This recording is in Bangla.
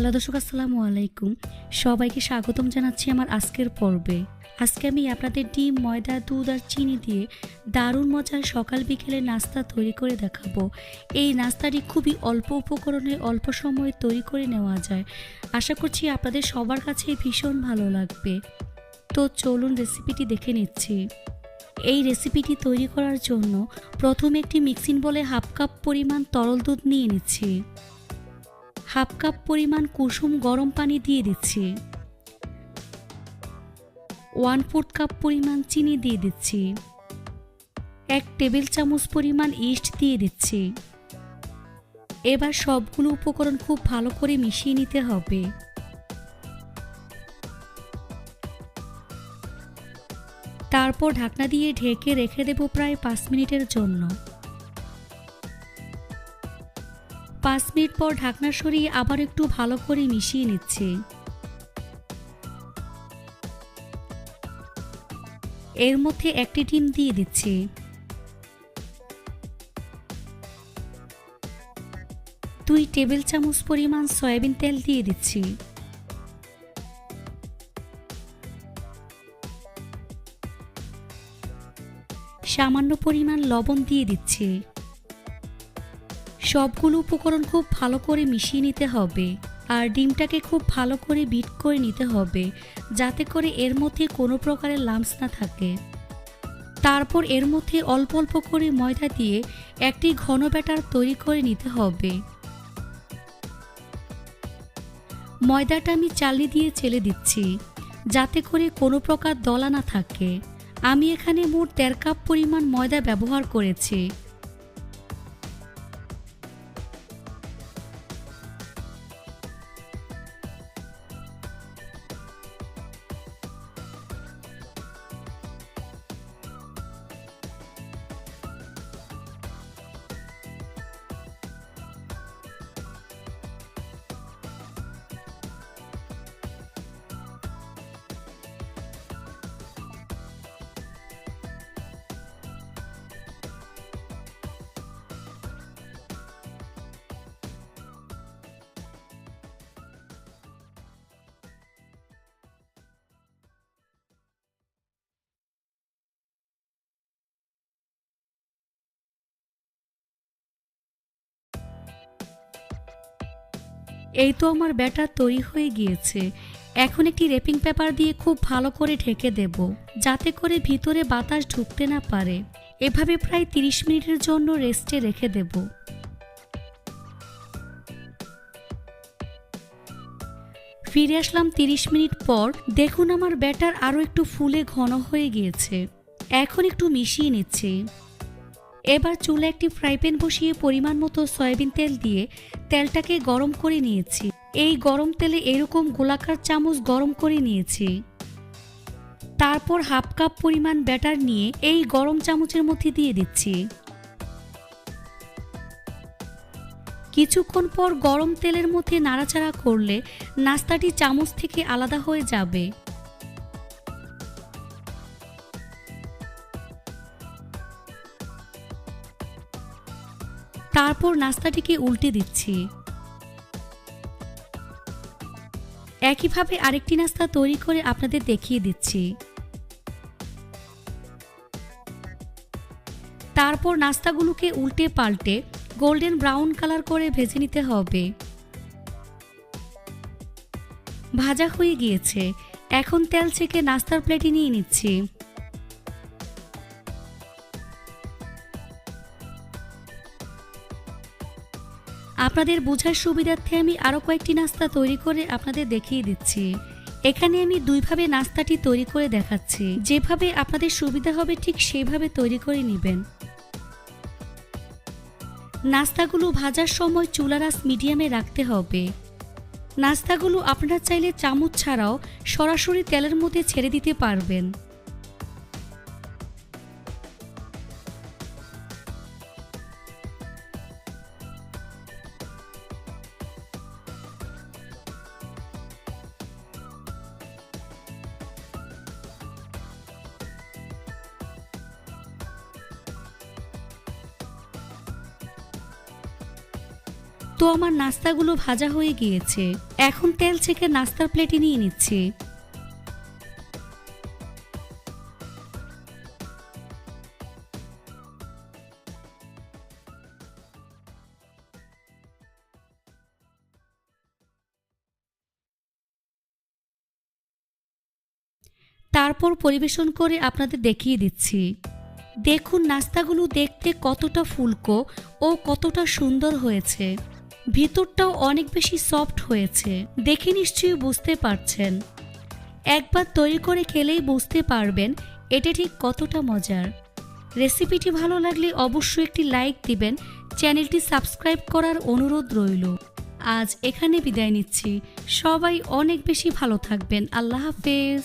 হ্যালো দর্শক, আসসালামু আলাইকুম। সবাইকে স্বাগতম জানাচ্ছি আমার আজকের পর্বে। আজকে আমি আপনাদের ডিম, ময়দা, দুধ আর চিনি দিয়ে দারুণ মজার সকাল বিকেলের নাস্তা তৈরি করে দেখাবো। এই নাস্তাটি খুবই অল্প উপকরণে অল্প সময়ে তৈরি করে নেওয়া যায়। আশা করছি আপনাদের সবার কাছেই ভীষণ ভালো লাগবে। তো চলুন রেসিপিটি দেখে নিচ্ছি। এই রেসিপিটি তৈরি করার জন্য প্রথমে একটি মিক্সিং বোলে হাফ কাপ পরিমাণ তরল দুধ নিয়ে নিচ্ছি। হাফ কাপ পরিমাণ কুসুম গরম পানি দিয়ে দিচ্ছি। 1/4 কাপ পরিমাণ চিনি দিয়ে দিচ্ছি। 1 টেবিল চামচ পরিমাণ ইস্ট দিয়ে দিচ্ছি। এবার সবগুলো উপকরণ খুব ভালো করে মিশিয়ে নিতে হবে। তারপর ঢাকনা দিয়ে ঢেকে রেখে দেব প্রায় 5 মিনিটের জন্য। 5 মিনিট পর ঢাকনা সরিয়ে আবার একটু ভালো করে মিশিয়ে নিচ্ছি। এর মধ্যে একটি ডিম দিয়ে দিচ্ছি। 2 টেবিল চামচ পরিমাণ সয়াবিন তেল দিয়ে দিচ্ছি। সামান্য পরিমাণ লবণ দিয়ে দিচ্ছি। সবগুলো উপকরণ খুব ভালো করে মিশিয়ে নিতে হবে আর ডিমটাকে খুব ভালো করে বিট করে নিতে হবে, যাতে করে এর মধ্যে কোনো প্রকারের লাম্পস না থাকে। তারপর এর মধ্যে অল্প অল্প করে ময়দা দিয়ে একটি ঘন ব্যাটার তৈরি করে নিতে হবে। ময়দাটা আমি চালনি দিয়ে চেলে দিচ্ছি, যাতে করে কোনো প্রকার দলা না থাকে। আমি এখানে মোট 1.5 কাপ পরিমাণ ময়দা ব্যবহার করেছি। এই তো আমার ব্যাটার তৈরি হয়ে গিয়েছে। এখন একটি র্যাপিং পেপার দিয়ে খুব ভালো করে ঢেকে দেব, যাতে করে ভিতরে বাতাস ঢুকতে না পারে। এভাবে প্রায় 30 মিনিটের জন্য রেস্টে রেখে দেব। ফিরে আসলাম 30 মিনিট পর। দেখুন আমার ব্যাটার আরও একটু ফুলে ঘন হয়ে গিয়েছে। এখন একটু মিশিয়ে নিচ্ছি। এবার চুলে একটি ফ্রাই প্যান বসিয়ে পরিমাণ মতো সয়াবিন তেল দিয়ে তেলটাকে গরম করে নিয়েছি। এই গরম তেলে এরকম গোলাকার চামচ গরম করে নিয়েছি। তারপর হাফ কাপ পরিমাণ ব্যাটার নিয়ে এই গরম চামচের মধ্যে দিয়ে দিচ্ছি। কিছুক্ষণ পর গরম তেলের মধ্যে নাড়াচাড়া করলে নাস্তাটি চামচ থেকে আলাদা হয়ে যাবে। তারপর নাস্তাটিকে উল্টে দিচ্ছি। একইভাবে আরেকটি নাস্তা তৈরি করে আপনাদের দেখিয়ে দিচ্ছি। তারপর নাস্তাগুলোকে উল্টে পাল্টে গোল্ডেন ব্রাউন কালার করে ভেজে নিতে হবে। ভাজা হয়ে গিয়েছে। এখন তেল ছেঁকে নাস্তার প্লেটে নিয়ে নিচ্ছি। আপনাদের বোঝার সুবিধার্থে আমি আরও কয়েকটি নাস্তা তৈরি করে আপনাদের দেখিয়ে দিচ্ছি। এখানে আমি দুইভাবে নাস্তাটি তৈরি করে দেখাচ্ছি। যেভাবে আপনাদের সুবিধা হবে ঠিক সেইভাবে তৈরি করে নেবেন। নাস্তাগুলো ভাজার সময় চুলার আঁচ মিডিয়ামে রাখতে হবে। নাস্তাগুলো আপনারা চাইলে চামচ ছাড়াও সরাসরি তেলের মধ্যে ছেড়ে দিতে পারবেন। তো আমার নাস্তাগুলো ভাজা হয়ে গিয়েছে। এখন তেল ছেঁকে নাস্তার প্লেটে নিয়ে নিচ্ছি। তারপর পরিবেশন করে আপনাদের দেখিয়ে দিচ্ছি। দেখুন নাস্তাগুলো দেখতে কতটা ফুলকো ও কতটা সুন্দর হয়েছে, ভিতরটাও অনেক বেশি সফট হয়েছে। দেখে নিশ্চয়ই বুঝতে পারছেন। একবার তৈরি করে খেলেই বুঝতে পারবেন এটা ঠিক কতটা মজার। রেসিপিটি ভালো লাগলে অবশ্যই একটি লাইক দিবেন, চ্যানেলটি সাবস্ক্রাইব করার অনুরোধ রইল। আজ এখানে বিদায় নিচ্ছি। সবাই অনেক বেশি ভালো থাকবেন। আল্লাহ হাফেজ।